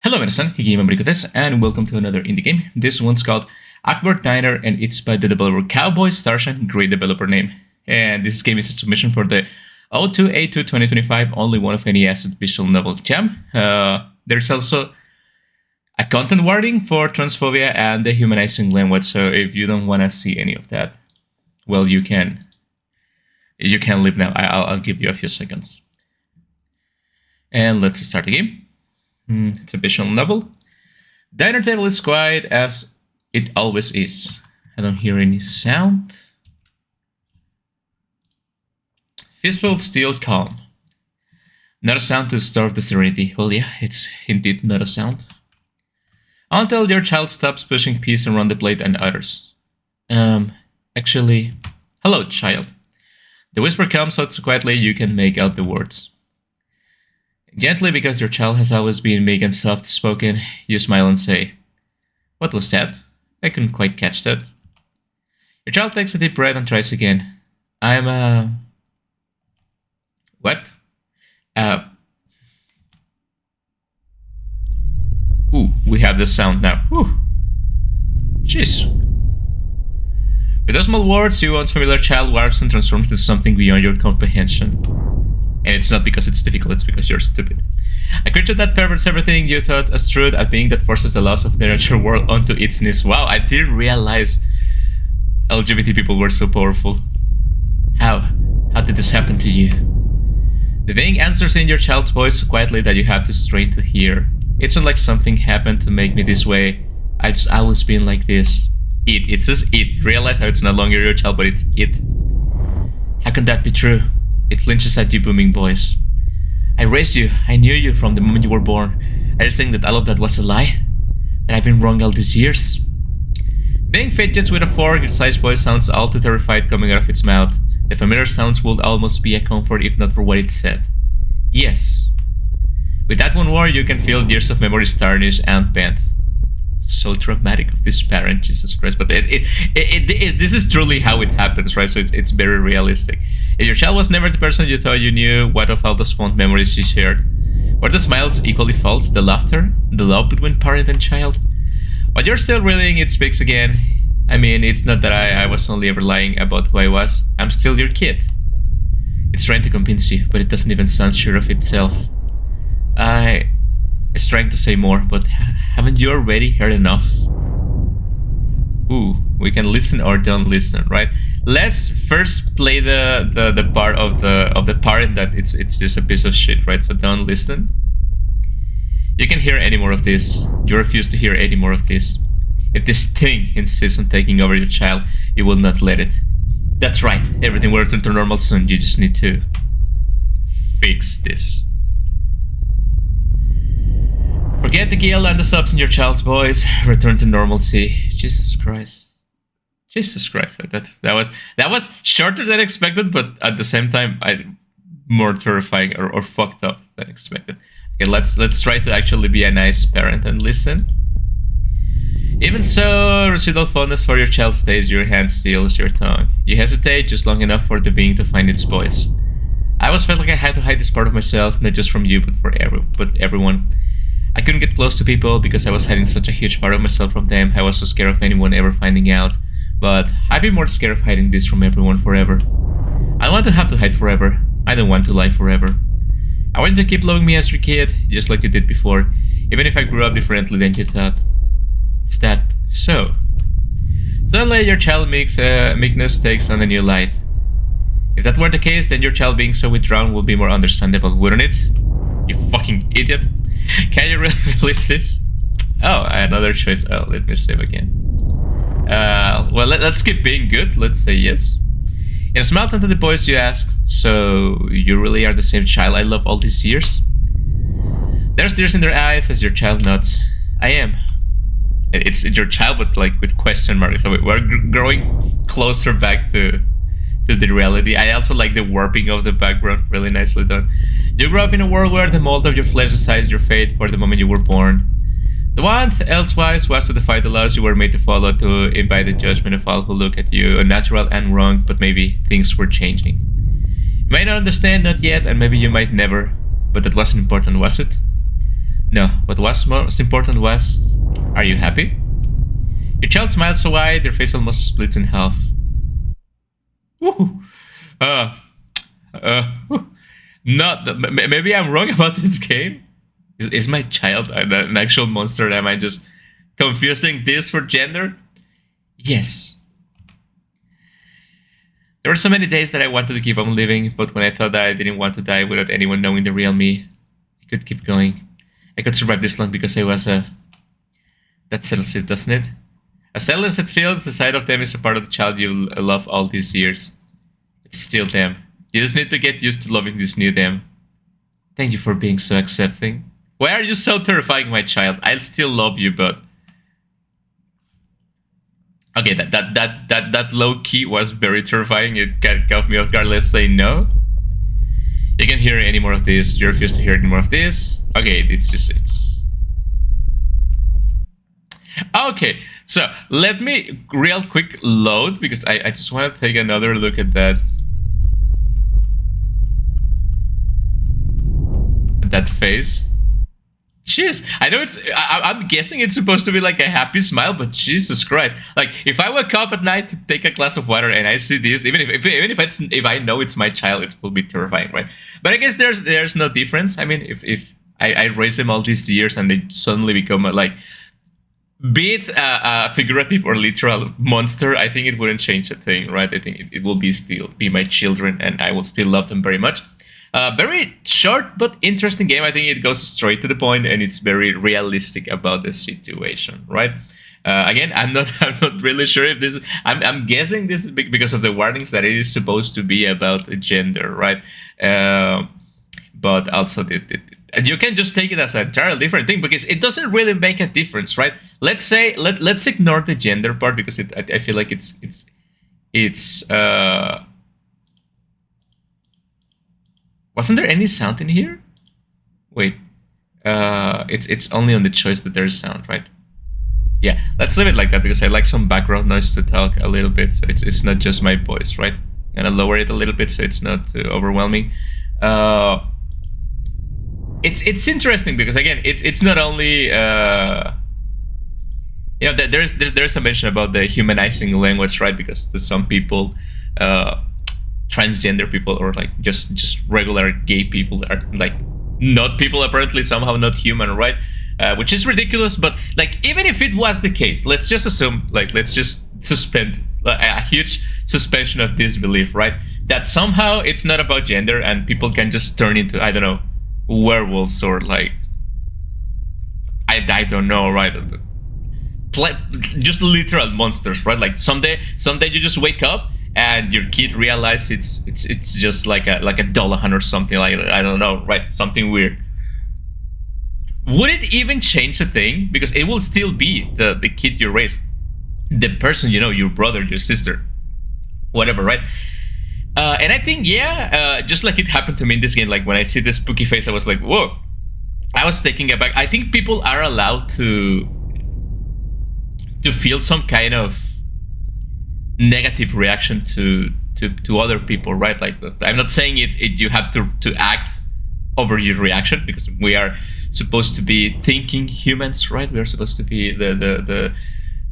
Hello, Minasan, Higima Marikotes, and welcome to another indie game. This one's called Akbar Diner, and it's by the developer Cowboy Starshine, great developer name. And this game is a submission for the O2A2 2025, only one of any asset visual novel jam. There's also a content warning for transphobia and dehumanizing language, so if you don't want to see any of that, well, you can leave now. I'll give you a few seconds. And let's start the game. It's a visual novel. Diner table is quiet as it always is. I don't hear any sound. Peaceful, still calm. Not a sound to disturb the serenity. Well, yeah, it's indeed not a sound. Until your child stops pushing peas around the plate and others. Actually, hello, child. The whisper comes out so quietly you can make out the words. Gently, because your child has always been meek and soft-spoken, you smile and say, "What was that? I couldn't quite catch that." Your child takes a deep breath and tries again. What? Ooh, we have the sound now. Whew. Jeez. With those small words, your once familiar child warps and transforms into something beyond your comprehension. And it's not because it's difficult, it's because you're stupid. A creature that perverts everything you thought as truth, a being that forces the laws of the natural world onto its knees. Wow, I didn't realize LGBT people were so powerful. How? How did this happen to you? The being answers in your child's voice so quietly that you have to strain to hear. It's not like something happened to make me this way. I just always been like this. It says it. Realize how it's no longer your child, but it's it. How can that be true? It flinches at you booming voice. I raised you. I knew you from the moment you were born. Are you saying that all of that was a lie? That I've been wrong all these years? Being fidgets with a fork-sized voice sounds all too terrified coming out of its mouth. The familiar sounds would almost be a comfort if not for what it said. Yes. With that one word, you can feel years of memories tarnished and bent. So dramatic of this parent, Jesus Christ. But this is truly how it happens, right? So it's very realistic. If your child was never the person you thought you knew, what of all those fond memories you shared? Were the smiles equally false? The laughter? The love between parent and child? But you're still reading, it speaks again. I mean, it's not that I was only ever lying about who I was. I'm still your kid. It's trying to convince you, but it doesn't even sound sure of itself. It's trying to say more, but haven't you already heard enough? Ooh, we can listen or don't listen, right? Let's first play the part of the parent that it's just a piece of shit, right? So don't listen. You can hear any more of this. You refuse to hear any more of this. If this thing insists on taking over your child, you will not let it. That's right. Everything will return to normal soon. You just need to fix this. Forget the gill and the subs in your child's voice. Return to normalcy. Jesus Christ. Jesus Christ. That was shorter than expected, but at the same time, more terrifying or fucked up than expected. Okay, let's try to actually be a nice parent and listen. Even so, residual fondness for your child stays. Your hand steals your tongue. You hesitate just long enough for the being to find its voice. I always felt like I had to hide this part of myself, not just from you, but everyone. I couldn't get close to people because I was hiding such a huge part of myself from them. I was so scared of anyone ever finding out. But I'd be more scared of hiding this from everyone forever. I don't want to have to hide forever. I don't want to lie forever. I want you to keep loving me as your kid, just like you did before, even if I grew up differently than you thought. Is that so? Suddenly your child meekness takes on a new light. If that were the case, then your child being so withdrawn would be more understandable, wouldn't it? You fucking idiot. Can you really believe this? Oh, another choice. Oh, let me save again. Well, let's keep being good. Let's say yes. In a smile to the voice you ask, "So, you really are the same child I love all these years?" There's tears in their eyes as your child nods. I am. It's your child, but like with question marks. So we're growing closer back to the reality. I also like the warping of the background. Really nicely done. You grew up in a world where the mold of your flesh decides your fate for the moment you were born. The want, elsewise, was to defy the laws you were made to follow, to invite the judgment of all who look at you, unnatural and wrong, but maybe things were changing. You might not understand, not yet, and maybe you might never, but that wasn't important, was it? No, what was most important was, are you happy? Your child smiled so wide, their face almost splits in half. Woo! Uh, not. Maybe I'm wrong about this game. Is my child an actual monster? Am I just confusing this for gender? Yes. There were so many days that I wanted to keep on living, but when I thought that I didn't want to die without anyone knowing the real me, I could keep going. I could survive this long because I was a... That settles it, doesn't it? As settled as it feels, the sight of them is a part of the child you love all these years. It's still them. You just need to get used to loving this new them. Thank you for being so accepting. Why are you so terrifying, my child? I'll still love you, but... Okay, that low key was very terrifying. It caught me off guard. Let's say no. You can't hear any more of this. You refuse to hear any more of this. Okay, it's okay, so let me real quick load because I just want to take another look at that face. Jeez, I know I'm guessing it's supposed to be like a happy smile, but Jesus Christ! Like if I wake up at night to take a glass of water and I see this, even if I know it's my child, it will be terrifying, right? But I guess there's no difference. I mean, if I raise them all these years and they suddenly become like, be it a figurative or literal monster, I think it wouldn't change a thing, right? I think it will still be my children, and I will still love them very much. Very short but interesting game. I think it goes straight to the point and it's very realistic about the situation, right? Again, I'm not really sure if this. I'm guessing this is because of the warnings that it is supposed to be about gender, right? But also you can just take it as an entirely different thing because it doesn't really make a difference, right? Let's say let's ignore the gender part because I feel like it's. Wasn't there any sound in here? Wait, it's only on the choice that there's sound, right? Yeah, let's leave it like that because I like some background noise to talk a little bit, so it's not just my voice, right? I'm gonna lower it a little bit so it's not too overwhelming. It's interesting because again, it's not only there's a mention about the humanizing language, right? Because to some people, transgender people or like just regular gay people are like not people, apparently somehow not human, right? Which is ridiculous, but like even if it was the case, let's just assume, like let's just suspend a huge suspension of disbelief, right? That somehow it's not about gender and people can just turn into, I don't know, werewolves or like I don't know, right? Just literal monsters, right? Like someday you just wake up and your kid realizes it's just like a Dullahan or something, like I don't know, right? Something weird. Would it even change a thing? Because it will still be the kid you raise, the person, you know, your brother, your sister, whatever, right? And I think, just like it happened to me in this game, like when I see this spooky face, I was like, whoa. I was taken aback. I think people are allowed to feel some kind of negative reaction to other people, right? Like I'm not saying you have to act over your reaction because we are supposed to be thinking humans, right? We are supposed to be the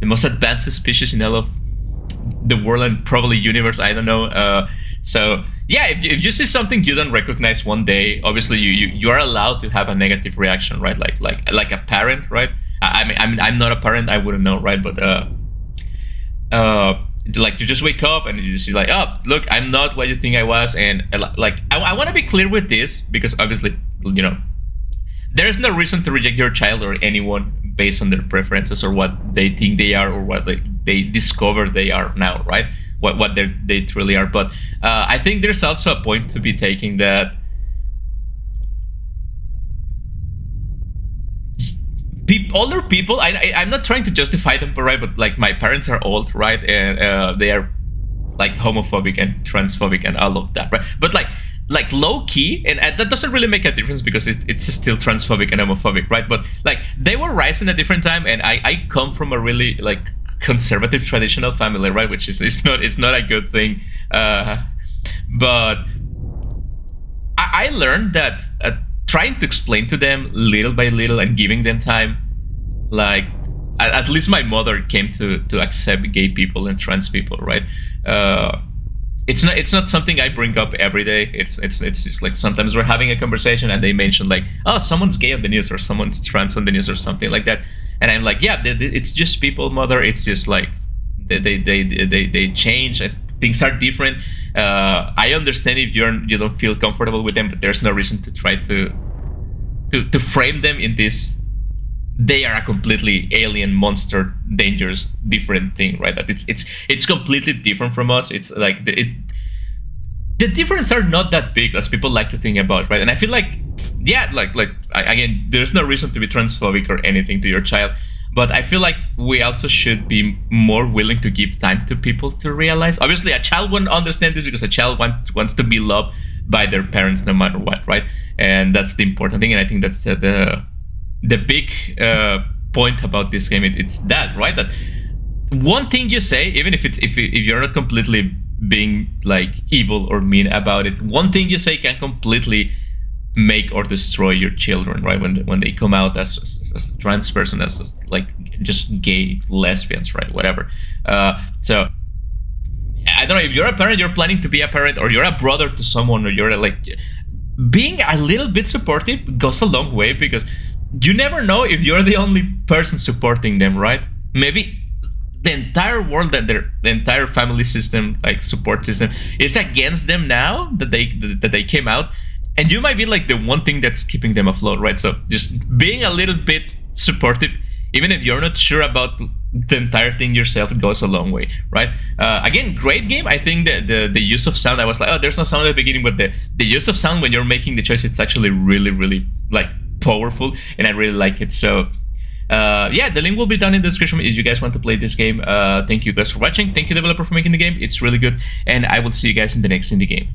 most advanced species in all of the world and probably universe. I don't know. So yeah, if you see something you don't recognize one day, obviously you are allowed to have a negative reaction, right? Like a parent, right? I mean I'm not a parent, I wouldn't know, right? But like you just wake up and you just see like, oh look, I'm not what you think I was, and like I want to be clear with this because obviously, you know, there's no reason to reject your child or anyone based on their preferences or what they think they are or what they discover they are now, right? What they truly are. But I think there's also a point to be taking that older people, I'm not trying to justify them, but right, but like my parents are old, right, and they are like homophobic and transphobic and all of that, right? But like low key, and that doesn't really make a difference because it's still transphobic and homophobic, right? But like they were raised in a different time, and I come from a really like conservative traditional family, right? Which is it's not a good thing, but I learned that trying to explain to them little by little and giving them time. Like at least my mother came to accept gay people and trans people, right? It's not something I bring up every day. It's just like sometimes we're having a conversation and they mention like, oh, someone's gay on the news or someone's trans on the news or something like that, and I'm like, yeah, it's just people, mother. It's just like they change and things are different. I understand if you don't feel comfortable with them, but there's no reason to try to frame them in this. They are a completely alien, monster, dangerous, different thing, right? That it's completely different from us. It's like the difference are not that big as people like to think about, right? And I feel like, yeah, again, there's no reason to be transphobic or anything to your child, but I feel like we also should be more willing to give time to people to realize. Obviously, a child won't understand this because a child wants to be loved by their parents no matter what, right? And that's the important thing, and I think that's the big point about this game. It's that, right? That one thing you say, even if you're not completely being like evil or mean about it, one thing you say can completely make or destroy your children, right? When they come out as a trans person, as like just gay, lesbians, right? Whatever. So I don't know, if you're a parent, you're planning to be a parent, or you're a brother to someone, or you're like, being a little bit supportive goes a long way, because you never know if you're the only person supporting them, right? Maybe the entire world, the entire family system, like support system, is against them now that they came out, and you might be like the one thing that's keeping them afloat, right? So just being a little bit supportive, even if you're not sure about the entire thing yourself, goes a long way, right? Again, great game. I think that the use of sound, I was like, oh, there's no sound at the beginning, but the use of sound when you're making the choice, it's actually really, really like powerful, and I really like it. So yeah, the link will be down in the description if you guys want to play this game. Thank you guys for watching. Thank you, developer, for making the game. It's really good, and I will see you guys in the next indie game.